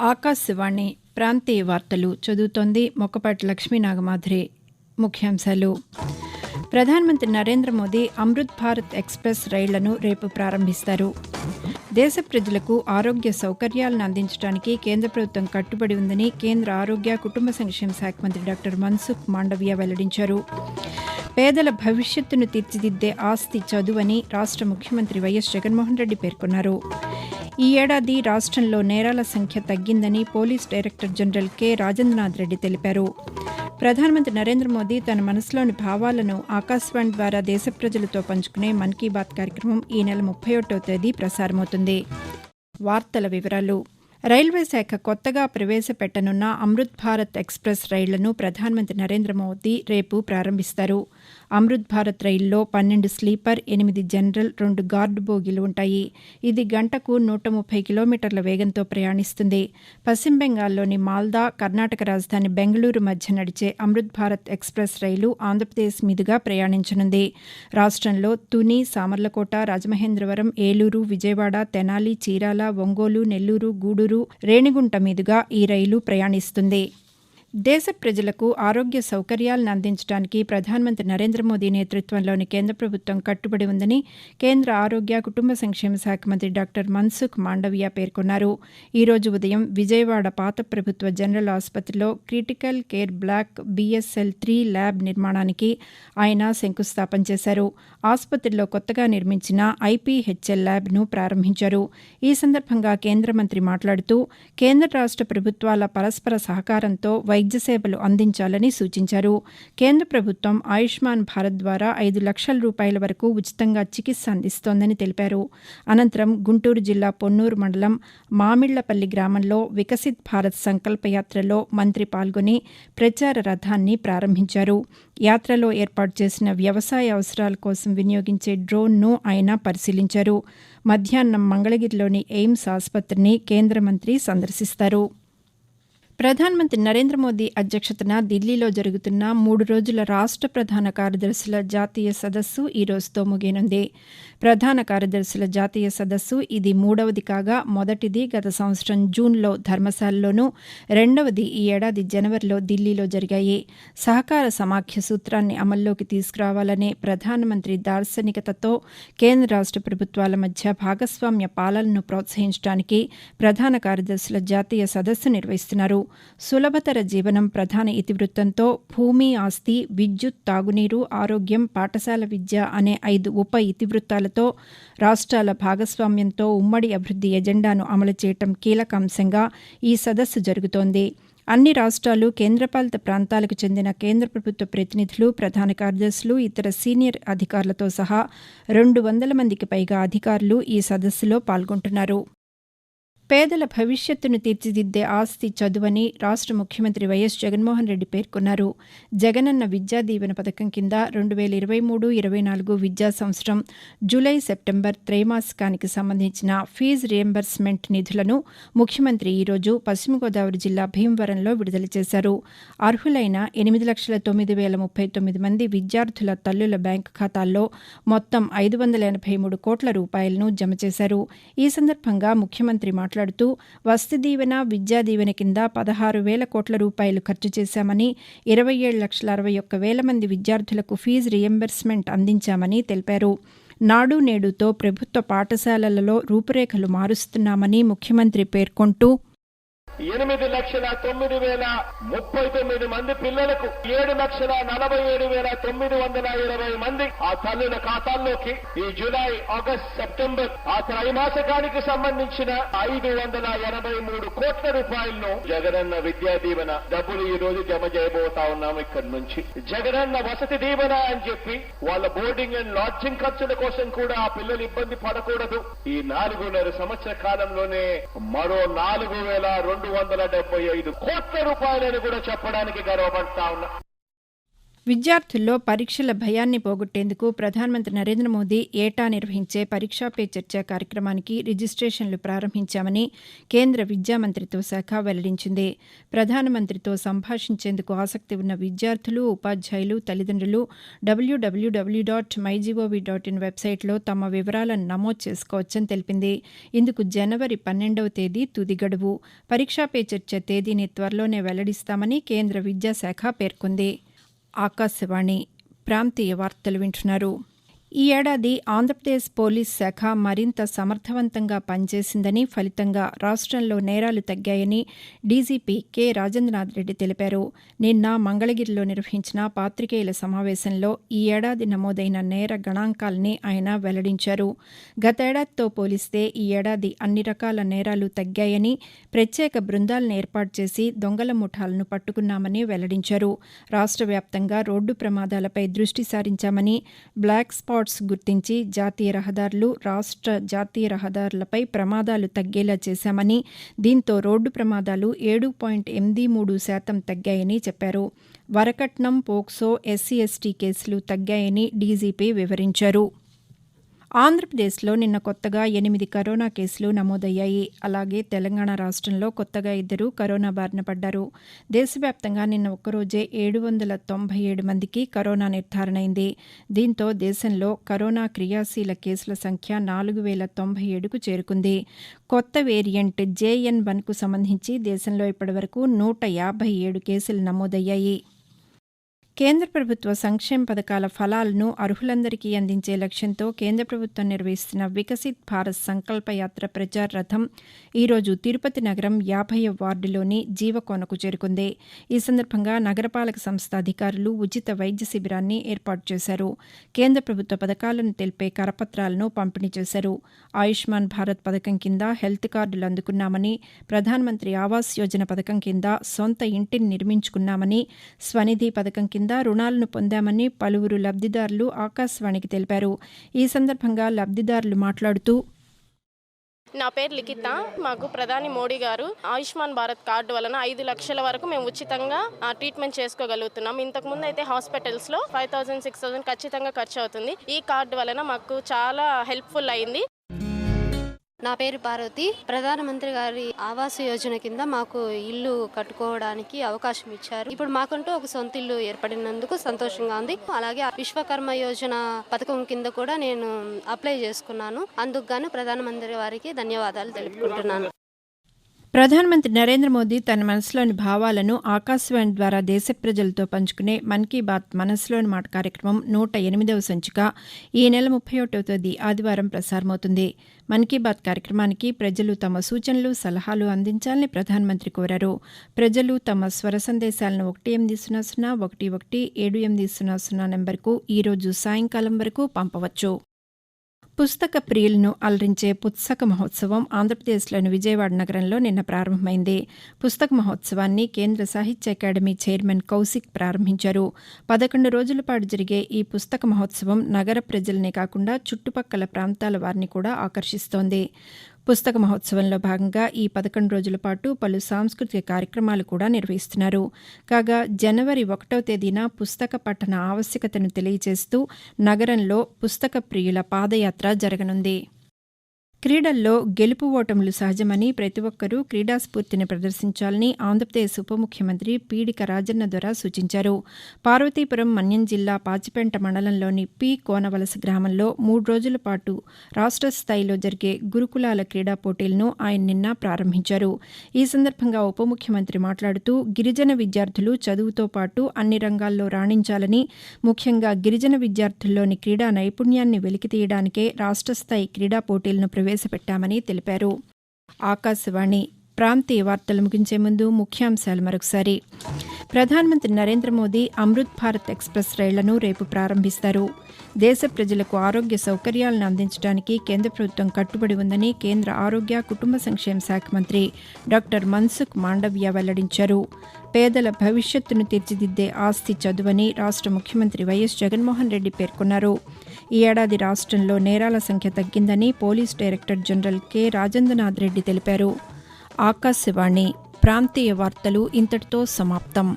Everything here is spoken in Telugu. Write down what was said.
ఆకాశవాణి ప్రాంతీయ వార్తలు చదువుతోంది మొక్కపాటి లక్ష్మీనాగమాధురి. ముఖ్యాంశాలు: ప్రధానమంత్రి నరేంద్ర మోదీ అమృత్ భారత్ ఎక్స్ప్రెస్ రైళ్లను రేపు ప్రారంభిస్తారు. దేశ ప్రజలకు ఆరోగ్య సౌకర్యాలను అందించడానికి కేంద్ర ప్రభుత్వం కట్టుబడి ఉందని కేంద్ర ఆరోగ్య, కుటుంబ సంక్షేమ శాఖ మంత్రి డాక్టర్ మన్సుఖ్ మాండవీయ వెల్లడించారు. పేదల భవిష్యత్తును తీర్చిదిద్దే ఆస్తి చదువని రాష్ట్ర ముఖ్యమంత్రి వైఎస్ జగన్మోహన్రెడ్డి పేర్కొన్నారు. ఈ ఏడాది రాష్ట్రంలో నేరాల సంఖ్య తగ్గిందని police director general K. Rajendranath Reddy తెలిపారు. ప్రధానమంత్రి నరేంద్ర మోదీ తన మనసులోని భావాలను ఆకాశవాణి ద్వారా దేశ ప్రజలతో పంచుకునే మన్ కీ బాత్ కార్యక్రమం ఈ నెల 31వ తేదీ ప్రసారమవుతుంది. వార్తల వివరాలు: రైల్వే శాఖ కొత్తగా ప్రవేశపెట్టనున్న అమృత్ భారత్ ఎక్స్ప్రెస్ రైళ్లను ప్రధానమంత్రి నరేంద్ర మోదీ రేపు ప్రారంభిస్తారు. అమృత్ భారత్ రైల్లో 12 స్లీపర్, 8 జనరల్, 2 గార్డు బోగీలు ఉంటాయి. ఇది గంటకు 130 కిలోమీటర్ల వేగంతో ప్రయాణిస్తుంది. పశ్చిమ బెంగాల్లోని మాల్దా, కర్ణాటక రాజధాని బెంగళూరు మధ్య నడిచే అమృత్ భారత్ ఎక్స్ప్రెస్ రైలు ఆంధ్రప్రదేశ్ మీదుగా ప్రయాణించనుంది. రాష్ట్రంలో తుని, సామర్లకోట, రాజమహేంద్రవరం, ఏలూరు, విజయవాడ, తెనాలి, చీరాల, ఒంగోలు, నెల్లూరు, గూడూరు, రేణిగుంట మీదుగా ఈ రైలు ప్రయాణిస్తుంది. దేశ ప్రజలకు ఆరోగ్య సౌకర్యాలను అందించడానికి ప్రధానమంత్రి నరేంద్ర మోదీ నేతృత్వంలోని కేంద్ర ప్రభుత్వం కట్టుబడి ఉందని కేంద్ర ఆరోగ్య, కుటుంబ సంక్షేమ శాఖ మంత్రి డాక్టర్ మన్సుఖ్ మాండవీయ పేర్కొన్నారు. ఈ రోజు ఉదయం విజయవాడ పాత ప్రభుత్వ జనరల్ ఆసుపత్రిలో critical care black BSL-3 lab నిర్మాణానికి ఆయన శంకుస్థాపన చేశారు. ఆసుపత్రిలో కొత్తగా నిర్మించిన IPHL ల్యాబ్ను ప్రారంభించారు. ఈ సందర్భంగా కేంద్ర మంత్రి మాట్లాడుతూ కేంద్ర రాష్ట్ర ప్రభుత్వాల పరస్పర సహకారంతో వైద్య సేవలు అందించాలని సూచించారు. కేంద్ర ప్రభుత్వం ఆయుష్మాన్ భారత్ ద్వారా 5 లక్షల రూపాయల వరకు ఉచితంగా చికిత్స అందిస్తోందని తెలిపారు. అనంతరం గుంటూరు జిల్లా పొన్నూరు మండలం మామిళ్లపల్లి గ్రామంలో వికసిత్ భారత్ సంకల్పయాత్రలో మంత్రి పాల్గొని ప్రచార రథాన్ని ప్రారంభించారు. యాత్రలో ఏర్పాటు చేసిన వ్యవసాయ అవసరాల కోసం వినియోగించే డ్రోన్ను ఆయన పరిశీలించారు. మధ్యాహ్నం మంగళగిరిలోని ఎయిమ్స్ ఆసుపత్రిని కేంద్ర మంత్రి సందర్శిస్తారు. ప్రధానమంత్రి నరేంద్ర మోదీ అధ్యక్షతన ఢిల్లీలో జరుగుతున్న 3 రోజుల రాష్ట్ర ప్రధాన కార్యదర్శుల జాతీయ సదస్సు ఈ రోజుతో ముగియనుంది. ప్రధాన కార్యదర్శుల జాతీయ సదస్సు ఇది 3వది కాగా మొదటిది గత సంవత్సరం జూన్లో ధర్మశాలలోనూ, 2వది ఈ ఏడాది జనవరిలో ఢిల్లీలో జరిగాయి. సహకార సమాఖ్య సూత్రాన్ని అమల్లోకి తీసుకురావాలనే ప్రధానమంత్రి దార్శనికతతో కేంద్ర రాష్ట్ర ప్రభుత్వాల మధ్య భాగస్వామ్య పాలనను ప్రోత్సహించడానికి ప్రధాన కార్యదర్శుల జాతీయ సదస్సు నిర్వహిస్తున్నారు. సులభతర జీవనం ప్రధాన ఇతివృత్తంతో భూమి, ఆస్తి, విద్యుత్, తాగునీరు, ఆరోగ్యం, పాఠశాల విద్య అనే 5 ఉప ఇతివృత్తాలతో రాష్ట్రాల భాగస్వామ్యంతో ఉమ్మడి అభివృద్ది ఎజెండాను అమలు చేయటం కీలక అంశంగా ఈ సదస్సు జరుగుతోంది. అన్ని రాష్ట్రాలు, కేంద్రపాలిత ప్రాంతాలకు చెందిన కేంద్ర ప్రభుత్వ ప్రతినిధులు, ప్రధాన కార్యదర్శులు, ఇతర సీనియర్ అధికారులతో సహా 200 మందికి పైగా అధికారులు ఈ సదస్సులో పాల్గొంటున్నారు. పేదల భవిష్యత్తును తీర్చిదిద్దే ఆస్తి చదువని రాష్ట్ర ముఖ్యమంత్రి వైఎస్ జగన్మోహన్రెడ్డి పేర్కొన్నారు. జగనన్న విద్యా దీవెన పథకం కింద 2023-24 విద్యా సంవత్సరం జూలై, సెప్టెంబర్ త్రైమాసికానికి సంబంధించిన ఫీజు రియంబర్స్మెంట్ నిధులను ముఖ్యమంత్రి ఈరోజు పశ్చిమ గోదావరి జిల్లా భీమవరంలో విడుదల చేశారు. అర్హులైన 8,09,039 మంది విద్యార్థుల తల్లుల బ్యాంకు ఖాతాల్లో మొత్తం 583 కోట్ల రూపాయలను జమ చేశారు. ఈ సందర్భంగా ముఖ్యమంత్రి మాట్లాడుతూ వసతి దీవెన, విద్యా దీవెన కింద 16,000 కోట్ల రూపాయలు ఖర్చు చేశామని, 27,61,000 మంది విద్యార్థులకు ఫీజు రియంబర్స్మెంట్ అందించామని తెలిపారు. నాడు నేడుతో ప్రభుత్వ పాఠశాలలలో రూపురేఖలు మారుస్తున్నామని ముఖ్యమంత్రి పేర్కొంటూ 8,09,039 మంది పిల్లలకు 7,47,920 మంది ఆ తల్లుల ఖాతాల్లోకి ఈ జూలై, ఆగస్టు, సెప్టెంబర్ ఆ త్రైమాసికానికి సంబంధించిన 583 కోట్ల రూపాయలను జగనన్న విద్యా దీవెన డబ్బులు ఈ రోజు జమ చేయబోతా ఉన్నాము. ఇక్కడి నుంచి జగనన్న వసతి దీవెన అని చెప్పి వాళ్ళ బోర్డింగ్ అండ్ లాడ్జింగ్ ఖర్చుల కోసం కూడా ఆ పిల్లలు ఇబ్బంది పడకూడదు. ఈ 4.5 సంవత్సర కాలంలోనే మరో 4,275 కోట్ల రూపాయలని కూడా చెప్పడానికి గర్వపడతా ఉన్నా. విద్యార్థుల్లో పరీక్షల భయాన్ని పోగొట్టేందుకు ప్రధానమంత్రి నరేంద్ర మోదీ ఏటా నిర్వహించే పరీక్షా పే చర్చ కార్యక్రమానికి రిజిస్టేషన్లు ప్రారంభించామని కేంద్ర విద్యా మంత్రిత్వ శాఖ వెల్లడించింది. ప్రధానమంత్రితో సంభాషించేందుకు ఆసక్తి ఉన్న విద్యార్థులు, ఉపాధ్యాయులు, తల్లిదండ్రులు www.mygov.in వెబ్సైట్లో తమ వివరాలను నమోదు చేసుకోవచ్చని తెలిపింది. ఇందుకు జనవరి 12వ తేదీ తుది గడువు. పరీక్షా పే చర్చ తేదీని త్వరలోనే వెల్లడిస్తామని కేంద్ర విద్యాశాఖ పేర్కొంది. ఆకాశవాణి ప్రాంతీయ వార్తలు వింటున్నారు. ఈ ఏడాది ఆంధ్రప్రదేశ్ పోలీస్ శాఖ మరింత సమర్థవంతంగా పనిచేసిందని, ఫలితంగా రాష్ట్రంలో నేరాలు తగ్గాయని డీజీపీ కె. రాజేంద్రనాథ్ రెడ్డి తెలిపారు. నిన్న మంగళగిరిలో నిర్వహించిన పాతికేయుల సమావేశంలో ఈ ఏడాది నమోదైన నేర గణాంకాలని ఆయన వెల్లడించారు. గతేడాదితో పోలిస్తే ఈ ఏడాది అన్ని రకాల నేరాలు తగ్గాయని, ప్రత్యేక బృందాలను ఏర్పాటు చేసి దొంగల ముఠాలను పట్టుకున్నామని వెల్లడించారు. రాష్ట్ర వ్యాప్తంగా రోడ్డు ప్రమాదాలపై దృష్టి సారించామని, బ్లాక్ స్పాట్స్ గుర్తించి జాతీయ రహదారులు, రాష్ట్ర జాతీయ రహదారులపై ప్రమాదాలు తగ్గేలా చేశామని, దీంతో రోడ్డు ప్రమాదాలు 7.83% తగ్గాయని చెప్పారు. వరకట్నం, పోక్సో, ఎస్సీ ఎస్టీ కేసులు తగ్గాయని డీజీపీ వివరించారు. ఆంధ్రప్రదేశ్లో నిన్న కొత్తగా 8 కరోనా కేసులు నమోదయ్యాయి. అలాగే తెలంగాణ రాష్ట్రంలో కొత్తగా 2 కరోనా బారిన పడ్డారు. దేశవ్యాప్తంగా నిన్న ఒక్కరోజే 797 మందికి కరోనా నిర్ధారణ అయింది. దీంతో దేశంలో కరోనా క్రియాశీల కేసుల సంఖ్య 4097కు చేరుకుంది. కొత్త వేరియంట్ JN1కు సంబంధించి దేశంలో ఇప్పటివరకు 157 కేసులు నమోదయ్యాయి. కేంద్ర ప్రభుత్వ సంక్షేమ పథకాల ఫలాలను అర్హులందరికీ అందించే లక్ష్యంతో కేంద్ర ప్రభుత్వం నిర్వహిస్తున్న వికసిత్ భారత్ సంకల్ప యాత్ర ప్రచార రథం ఈరోజు తిరుపతి నగరం 50వ వార్డులోని జీవకోనకు చేరుకుంది. ఈ సందర్భంగా నగరపాలక సంస్థ అధికారులు ఉచిత వైద్య శిబిరాన్ని ఏర్పాటు చేశారు. కేంద్ర ప్రభుత్వ పథకాలను తెలిపే కరపత్రాలను పంపిణీ చేశారు. ఆయుష్మాన్ భారత్ పథకం కింద హెల్త్ కార్డులు అందుకున్నామని, ప్రధానమంత్రి ఆవాస్ యోజన పథకం కింద సొంత ఇంటిని నిర్మించుకున్నామని, స్వనిధి పథకం కింద రుణాలను పొందామని పలువురు లబ్ధిదారులు ఆకాశవాణికి తెలిపారు. ఈ సందర్భంగా లబ్ధిదారులు మాట్లాడుతూ, నా పేరు లిఖిత. మాకు ప్రధాని మోడీ గారు ఆయుష్మాన్ భారత్ కార్డు వలన 5 లక్షల వరకు మేము ఉచితంగా ట్రీట్మెంట్ చేసుకోగలుగుతున్నాం. ఇంతకుముందు అయితే హాస్పిటల్స్లో 5000-6000 ఖచ్చితంగా ఖర్చు అవుతుంది. ఈ కార్డు వలన మాకు చాలా హెల్ప్ఫుల్ అయింది. నా పేరు పార్వతి. ప్రధానమంత్రి గారి ఆవాస్ యోజన కింద మాకు ఇల్లు కట్టుకోవడానికి అవకాశం ఇచ్చారు. ఇప్పుడు మాకంటూ ఒక సొంత ఇల్లు ఏర్పడినందుకు సంతోషంగా ఉంది. అలాగే విశ్వకర్మ యోజన పథకం కింద కూడా నేను అప్లై చేసుకున్నాను. అందుకు గాను ప్రధానమంత్రి వారికి ధన్యవాదాలు తెలుపుకుంటున్నాను. ప్రధానమంత్రి నరేంద్ర మోదీ తన మనసులోని భావాలను ఆకాశవాణి ద్వారా దేశ ప్రజలతో పంచుకునే మన్ కీ బాత్ మనసులోని మాట కార్యక్రమం 108వ సంచిక ఈ నెల 31వ తేదీ ఆదివారం ప్రసారమవుతుంది. మన్ కీ బాత్ కార్యక్రమానికి ప్రజలు తమ సూచనలు, సలహాలు అందించాలని ప్రధానమంత్రి కోరారు. ప్రజలు తమ స్వర సందేశాలను 1800-11-7800 నెంబర్కు ఈరోజు సాయంకాలం వరకు పంపవచ్చు. పుస్తక ప్రియులను అలరించే పుస్తక మహోత్సవం ఆంధ్రప్రదేశ్లోని విజయవాడ నగరంలో నిన్న ప్రారంభమైంది. పుస్తక మహోత్సవాన్ని కేంద్ర సాహిత్య అకాడమీ చైర్మన్ కౌశిక్ ప్రారంభించారు. 11 రోజుల పాటు జరిగే ఈ పుస్తక మహోత్సవం నగర ప్రజలనే కాకుండా చుట్టుపక్కల ప్రాంతాల వారిని కూడా ఆకర్షిస్తోంది. పుస్తక మహోత్సవంలో భాగంగా ఈ 11 రోజుల పాటు పలు సాంస్కృతిక కార్యక్రమాలు కూడా నిర్వహిస్తున్నారు. కాగా జనవరి 1వ తేదీన పుస్తక పఠన ఆవశ్యకతను తెలియజేస్తూ నగరంలో పుస్తక ప్రియుల పాదయాత్ర జరగనుంది. క్రీడల్లో గెలుపు ఓటములు సహజమని ప్రతి ఒక్కరూ క్రీడా స్ఫూర్తిని ప్రదర్శించాలని ఆంధ్రప్రదేశ్ ఉప ముఖ్యమంత్రి పీడిక రాజన్న దొర సూచించారు. పార్వతీపురం మన్యం జిల్లా పాచిపెంట మండలంలోని పి. కోనవలస గ్రామంలో 3 రోజుల పాటు రాష్ట్ర స్థాయిలో జరిగే గురుకులాల క్రీడా పోటీలను ఆయన నిన్న ప్రారంభించారు. ఈ సందర్భంగా ఉప ముఖ్యమంత్రి మాట్లాడుతూ గిరిజన విద్యార్థులు చదువుతో పాటు అన్ని రంగాల్లో రాణించాలని, ముఖ్యంగా గిరిజన విద్యార్థుల్లోని క్రీడా నైపుణ్యాన్ని వెలికితీయడానికే రాష్ట్ర స్థాయి క్రీడా పోటీలను ప్రవేశపెట్టామని తెలిపారు. ఆకాశవాణి ప్రాంతీయ వార్తలు ముగించే ముందు ముఖ్యాంశాలు మరొకసారి. ప్రధానమంత్రి నరేంద్ర మోదీ అమృత్ భారత్ ఎక్స్ప్రెస్ రైళ్లను రేపు ప్రారంభిస్తారు. దేశ ప్రజలకు ఆరోగ్య సౌకర్యాలను అందించడానికి కేంద్ర ప్రభుత్వం కట్టుబడి ఉందని కేంద్ర ఆరోగ్య కుటుంబ సంక్షేమ శాఖ మంత్రి డాక్టర్ మన్సుఖ్ మాండవ్య వెల్లడించారు. పేదల భవిష్యత్తును తీర్చిదిద్దే ఆస్తి చదువని రాష్ట్ర ముఖ్యమంత్రి వైఎస్ జగన్మోహన్ రెడ్డి పేర్కొన్నారు. ఈ ఏడాది రాష్ట్రంలో నేరాల సంఖ్య తగ్గిందని police director general K. Rajendranath Reddy తెలిపారు. ఆకాశవాణి ప్రాంతీయ వార్తలు ఇంతటితో సమాప్తం.